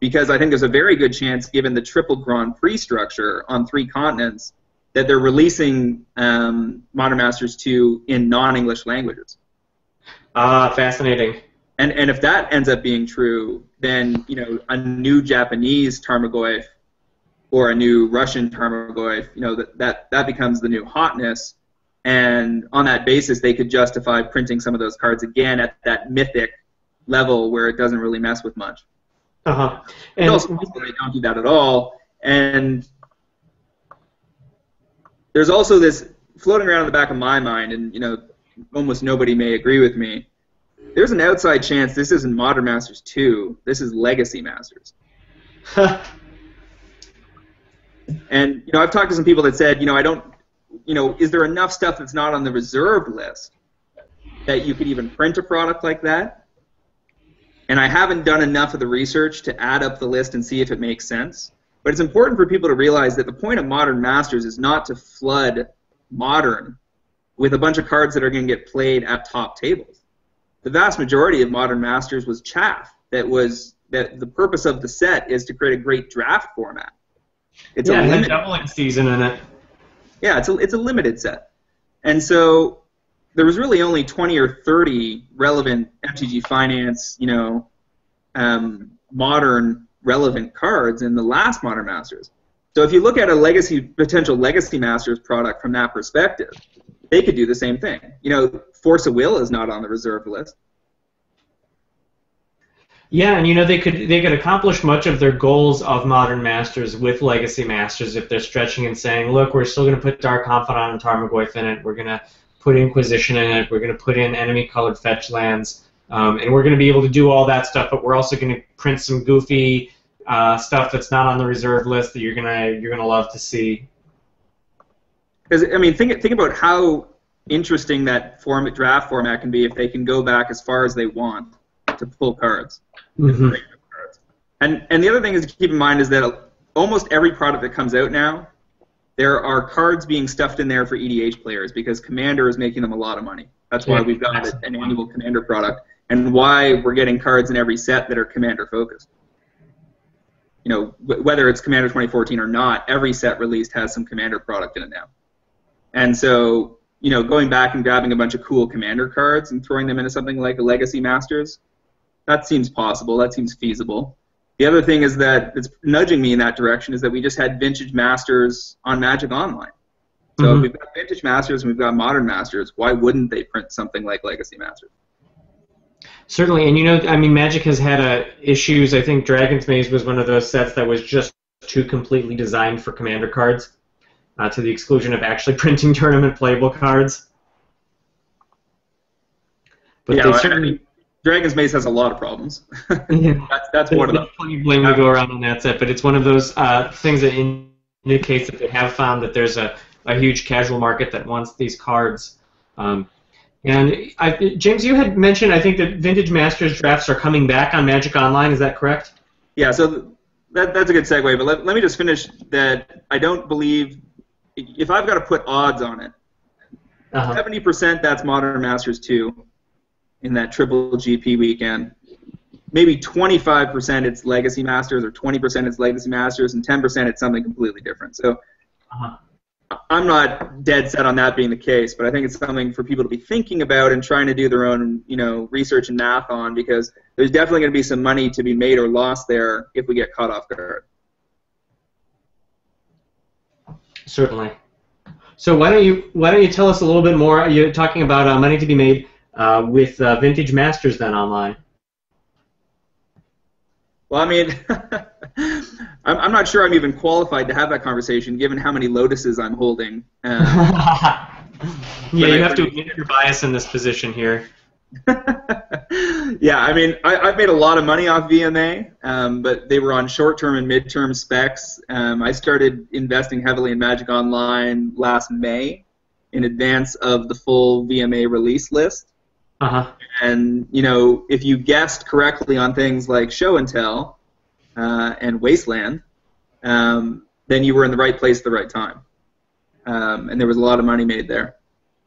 because I think there's a very good chance, given the triple Grand Prix structure on 3 continents, that they're releasing Modern Masters 2 in non-English languages. Fascinating. And if that ends up being true, then a new Japanese Tarmogoyf or a new Russian Tarmogoyf, that becomes the new hotness. And on that basis, they could justify printing some of those cards again at that mythic level where it doesn't really mess with much. Uh-huh. And also, they don't do that at all. And there's also this floating around in the back of my mind, and almost nobody may agree with me. There's an outside chance this isn't Modern Masters 2. This is Legacy Masters. And I've talked to some people that said, is there enough stuff that's not on the reserve list that you could even print a product like that? And I haven't done enough of the research to add up the list and see if it makes sense. But it's important for people to realize that the point of Modern Masters is not to flood Modern with a bunch of cards that are going to get played at top tables. The vast majority of Modern Masters was chaff. That the purpose of the set is to create a great draft format. It's a limited doubling season in it. Yeah, it's a limited set. And so there was really only 20 or 30 relevant MTG Finance, modern relevant cards in the last Modern Masters. So if you look at a potential Legacy Masters product from that perspective, they could do the same thing. Force of Will is not on the reserve list. Yeah, and they could accomplish much of their goals of Modern Masters with Legacy Masters if they're stretching and saying, look, we're still going to put Dark Confidant and Tarmogoyf in it. We're going to put Inquisition in it. We're going to put in enemy-colored fetch lands, and we're going to be able to do all that stuff. But we're also going to print some goofy stuff that's not on the reserve list that you're gonna love to see. Because I mean, think about how interesting that draft format can be if they can go back as far as they want to pull cards. Mm-hmm. And the other thing is to keep in mind is that almost every product that comes out now, there are cards being stuffed in there for EDH players because Commander is making them a lot of money. That's why we've got an annual Commander product, and why we're getting cards in every set that are Commander focused. Whether it's Commander 2014 or not, every set released has some Commander product in it now. And so, going back and grabbing a bunch of cool Commander cards and throwing them into something like a Legacy Masters, that seems possible, that seems feasible. The other thing is that it's nudging me in that direction is that we just had Vintage Masters on Magic Online. So if we've got Vintage Masters and we've got Modern Masters, why wouldn't they print something like Legacy Masters? Certainly, and Magic has had issues. I think Dragon's Maze was one of those sets that was just too completely designed for Commander cards, to the exclusion of actually printing tournament playable cards. But yeah, certainly. Dragon's Maze has a lot of problems. that's one of them. Plenty of blame to go around on that set, but it's one of those things that indicates that they have found that there's a huge casual market that wants these cards. And James, you had mentioned, I think, that Vintage Masters drafts are coming back on Magic Online. Is that correct? Yeah, so that's a good segue. But let me just finish that I don't believe, if I've got to put odds on it, 70% that's Modern Masters 2 in that triple GP weekend. Maybe 25% it's Legacy Masters, or 20% it's Legacy Masters, and 10% it's something completely different. So I'm not dead set on that being the case, but I think it's something for people to be thinking about and trying to do their own, research and math on, because there's definitely going to be some money to be made or lost there if we get caught off guard. Certainly. So why don't you tell us a little bit more? You're talking about money to be made with Vintage Masters then online. Well, I mean, I'm not sure I'm even qualified to have that conversation, given how many Lotuses I'm holding. Yeah, you have to admit your bias in this position here. Yeah, I mean, I've made a lot of money off VMA, but they were on short-term and mid-term specs. I started investing heavily in Magic Online last May in advance of the full VMA release list. And, if you guessed correctly on things like Show and Tell and Wasteland, then you were in the right place at the right time. And there was a lot of money made there.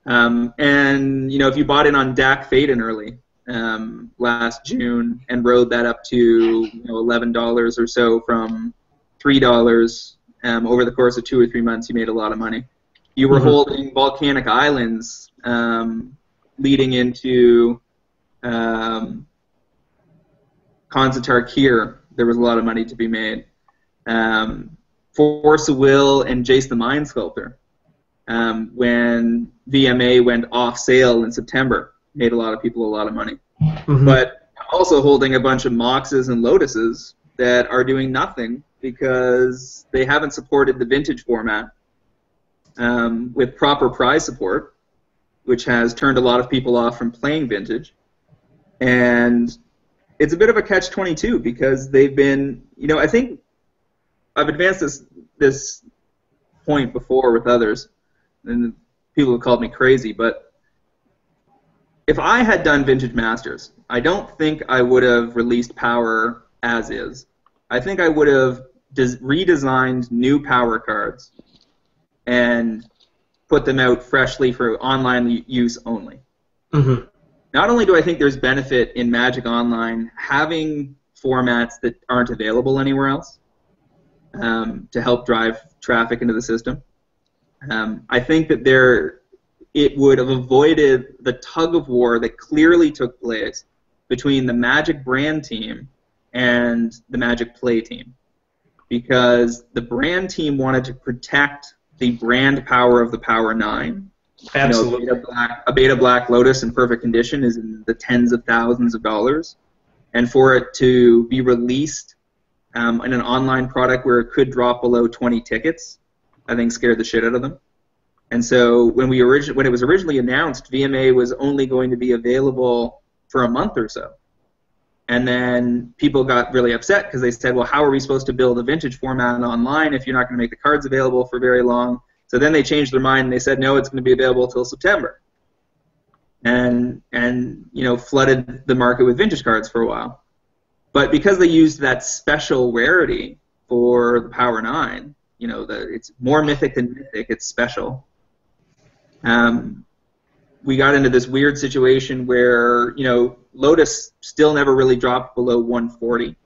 And, if you bought in on Dak Faden early last June and rode that up to $11 or so from $3 over the course of 2 or 3 months, you made a lot of money. You were holding Volcanic Islands leading into Khans of Tarkir. There was a lot of money to be made. Force of Will and Jace the Mind Sculptor, when VMA went off sale in September, made a lot of people a lot of money. But also holding a bunch of Moxes and Lotuses that are doing nothing because they haven't supported the Vintage format with proper prize support, which has turned a lot of people off from playing Vintage. And it's a bit of a catch-22 because they've been, I think I've advanced this point before with others, and people have called me crazy, but if I had done Vintage Masters, I don't think I would have released Power as is. I think I would have redesigned new Power cards and put them out freshly for online use only. Not only do I think there's benefit in Magic Online having formats that aren't available anywhere else to help drive traffic into the system, I think that it would have avoided the tug of war that clearly took place between the Magic brand team and the Magic play team, because the brand team wanted to protect the brand power of the Power 9. Absolutely. A Beta Black Lotus in perfect condition is in the tens of thousands of dollars. and for it to be released in an online product where it could drop below 20 tickets, I think scared the shit out of them. And so when it was originally announced, VMA was only going to be available for a month or so. And then people got really upset because they said, well, how are we supposed to build a vintage format online if you're not going to make the cards available for very long? So then they changed their mind and they said, no, it's going to be available until September. And flooded the market with vintage cards for a while. But because they used that special rarity for the Power 9, it's more mythic than mythic, it's special. We got into this weird situation where, Lotus still never really dropped below 140.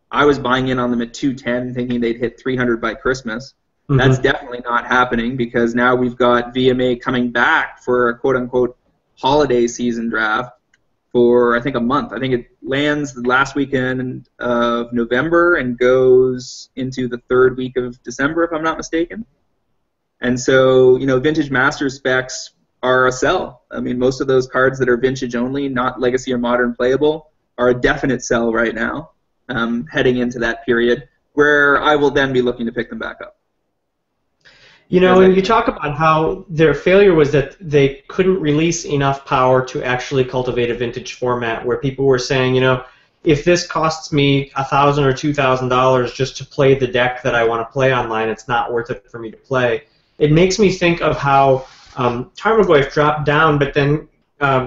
I was buying in on them at 210, thinking they'd hit 300 by Christmas. Mm-hmm. That's definitely not happening because now we've got VMA coming back for a quote-unquote holiday season draft for, I think, a month. I think it lands the last weekend of November and goes into the third week of December, if I'm not mistaken. And so, Vintage Master specs are a sell. I mean, most of those cards that are vintage only, not legacy or modern playable, are a definite sell right now, heading into that period, where I will then be looking to pick them back up. And you talk about how their failure was that they couldn't release enough power to actually cultivate a vintage format, where people were saying, if this costs me $1,000 or $2,000 just to play the deck that I want to play online, it's not worth it for me to play. It makes me think of how Tarmogoyf dropped down, but then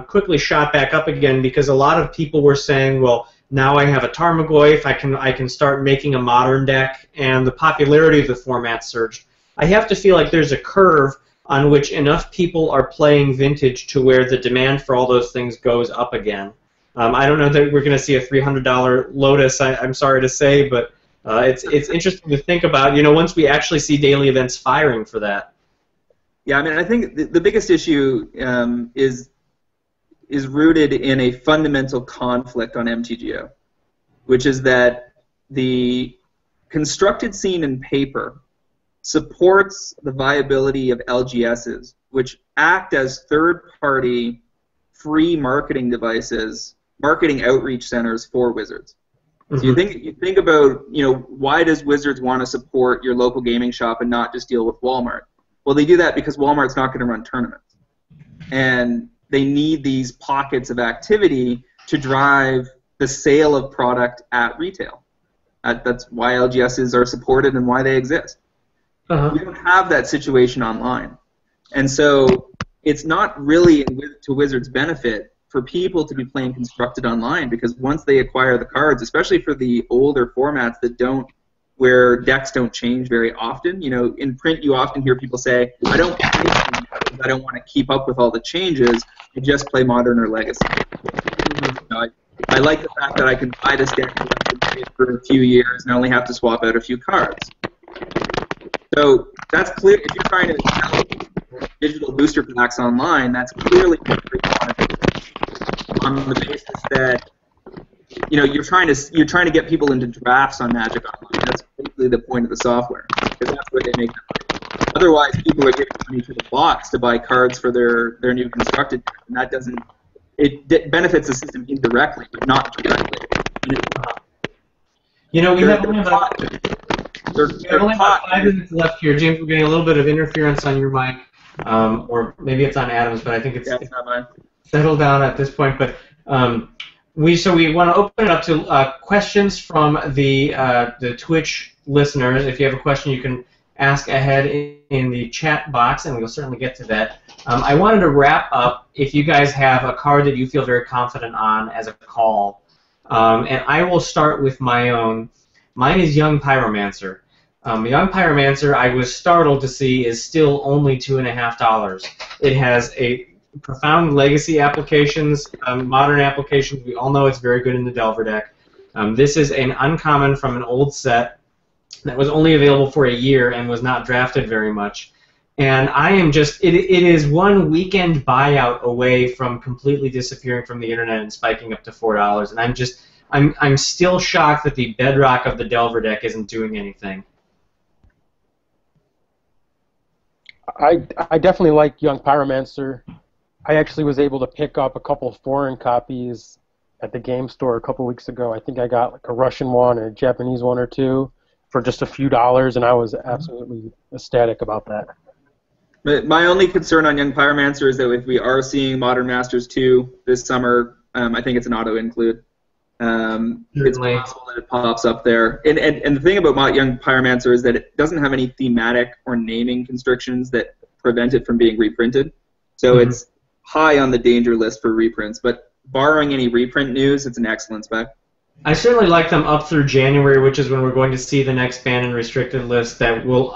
quickly shot back up again because a lot of people were saying, well, now I have a Tarmogoyf, I can start making a modern deck, and the popularity of the format surged. I have to feel like there's a curve on which enough people are playing vintage to where the demand for all those things goes up again. I don't know that we're going to see a $300 Lotus, I'm sorry to say, but it's interesting to think about, once we actually see daily events firing for that. Yeah, I mean, I think the biggest issue is rooted in a fundamental conflict on MTGO, which is that the constructed scene in paper supports the viability of LGSs, which act as third-party free marketing devices, marketing outreach centers for Wizards. Mm-hmm. So you think about, why does Wizards want to support your local gaming shop and not just deal with Walmart? Well, they do that because Walmart's not going to run tournaments. And they need these pockets of activity to drive the sale of product at retail. That's why LGSs are supported and why they exist. Uh-huh. We don't have that situation online. And so it's not really to Wizards' benefit for people to be playing Constructed online, because once they acquire the cards, especially for the older formats where decks don't change very often. In print you often hear people say, I don't play because I don't want to keep up with all the changes, I just play Modern or Legacy. I like the fact that I can buy this deck for a few years and I only have to swap out a few cards. So that's clear. If you're trying to sell digital booster packs online, that's clearly on the basis that you're trying to get people into drafts on Magic Online. That's basically the point of the software, because that's where they make the money. Otherwise, people are giving money to the box to buy cards for their new constructed decks, and that doesn't. It benefits the system indirectly, but not directly. We have only about 5 minutes left here, James. We're getting a little bit of interference on your mic, or maybe it's on Adam's, but I think it's not mine. Settled down at this point. But we want to open it up to questions from the Twitch listeners. If you have a question, you can ask ahead in the chat box, and we'll certainly get to that. I wanted to wrap up if you guys have a card that you feel very confident on as a call. And I will start with my own. Mine is Young Pyromancer. Young Pyromancer, I was startled to see, is still only $2.50. It has a profound legacy applications, modern applications. We all know it's very good in the Delver deck. This is an uncommon from an old set that was only available for a year and was not drafted very much. And I am just, it is one weekend buyout away from completely disappearing from the internet and spiking up to $4. And I'm still shocked that the bedrock of the Delver deck isn't doing anything. I definitely like Young Pyromancer. I actually was able to pick up a couple of foreign copies at the game store a couple weeks ago. I think I got like a Russian one and a Japanese one or two for just a few dollars, and I was absolutely ecstatic about that. But my only concern on Young Pyromancer is that if we are seeing Modern Masters 2 this summer, I think it's an auto-include. It's possible that it pops up there. And the thing about Young Pyromancer is that it doesn't have any thematic or naming constrictions that prevent it from being reprinted. So it's high on the danger list for reprints. But barring any reprint news, it's an excellent spec. I certainly like them up through January, which is when we're going to see the next banned and restricted list that will,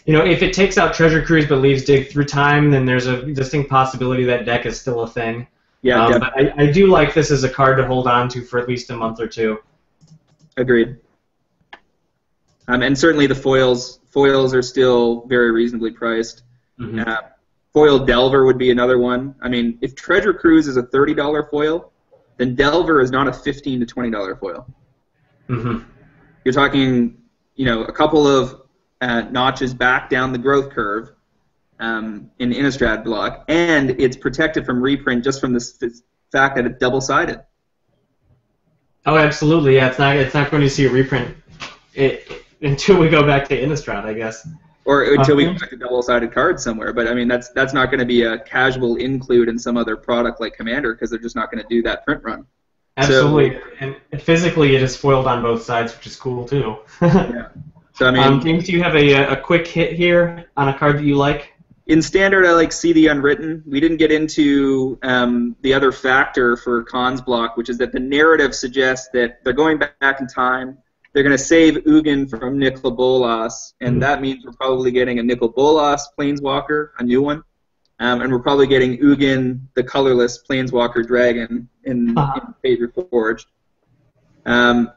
if it takes out Treasure Cruise but leaves Dig Through Time, then there's a distinct possibility that deck is still a thing. Yeah, but I do like this as a card to hold on to for at least a month or two. Agreed. And certainly the foils are still very reasonably priced. Foil Delver would be another one. I mean, if Treasure Cruise is a $30 foil, then Delver is not a $15 to $20 foil. You're talking, a couple of notches back down the growth curve in Innistrad block, and it's protected from reprint just from the fact that it's double-sided. Oh, absolutely. Yeah, it's not going to see a reprint until we go back to Innistrad, I guess. Or until we get a double-sided card somewhere. But, I mean, that's not going to be a casual include in some other product like Commander because they're just not going to do that print run. Absolutely. And physically it is foiled on both sides, which is cool, too. Yeah. So, I mean, James, do you have a quick hit here on a card that you like? In Standard, I like See the Unwritten. We didn't get into the other factor for Khan's block, which is that the narrative suggests that they're going back in time. They're going to save Ugin from Nicol Bolas, and that means we're probably getting a Nicol Bolas Planeswalker, a new one, and we're probably getting Ugin, the colorless Planeswalker Dragon, in Fate Reforged. And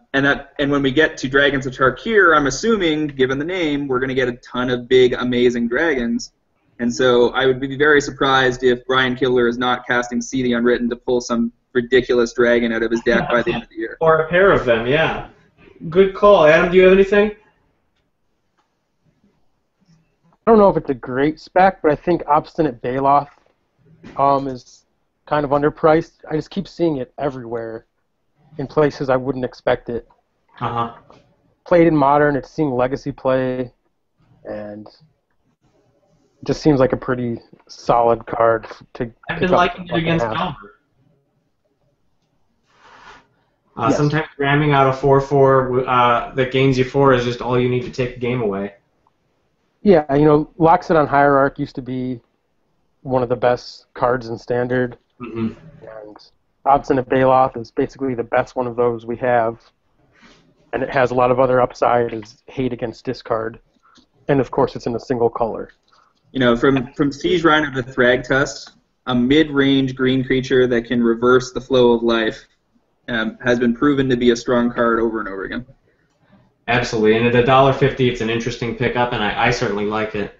when we get to Dragons of Tarkir, I'm assuming, given the name, we're going to get a ton of big, amazing dragons. And so I would be very surprised if Brian Kibler is not casting See the Unwritten to pull some ridiculous dragon out of his deck by the end of the year. Or a pair of them, yeah. Good call. Adam, do you have anything? I don't know if it's a great spec, but I think Obstinate Baloth is kind of underpriced. I just keep seeing it everywhere in places I wouldn't expect it. Played in Modern, it's seeing Legacy play, and it just seems like a pretty solid card to I've been liking it against Delver. Yes. Sometimes ramming out a 4/4 that gains you 4 is just all you need to take the game away. Yeah, Loxodon Hierarch used to be one of the best cards in Standard, and Obstinate Baloth is basically the best one of those we have, and it has a lot of other upside as hate against discard, and of course it's in a single color. From Siege Rhino to Thragtusk, a mid-range green creature that can reverse the flow of life has been proven to be a strong card over and over again. Absolutely, and at $1.50, it's an interesting pickup, and I certainly like it.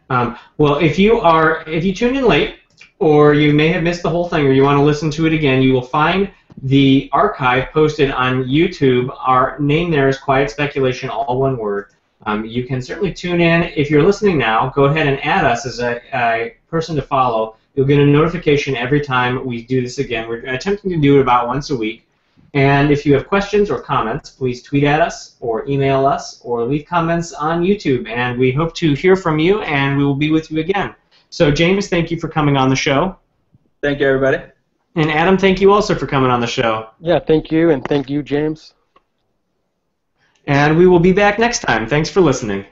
Well, if you tuned in late, or you may have missed the whole thing, or you want to listen to it again, you will find the archive posted on YouTube. Our name there is Quiet Speculation, all one word. You can certainly tune in. If you're listening now, go ahead and add us as a person to follow. You'll get a notification every time we do this again. We're attempting to do it about once a week. And if you have questions or comments, please tweet at us or email us or leave comments on YouTube. And we hope to hear from you, and we will be with you again. So, James, thank you for coming on the show. Thank you, everybody. And Adam, thank you also for coming on the show. Yeah, thank you, and thank you, James. And we will be back next time. Thanks for listening.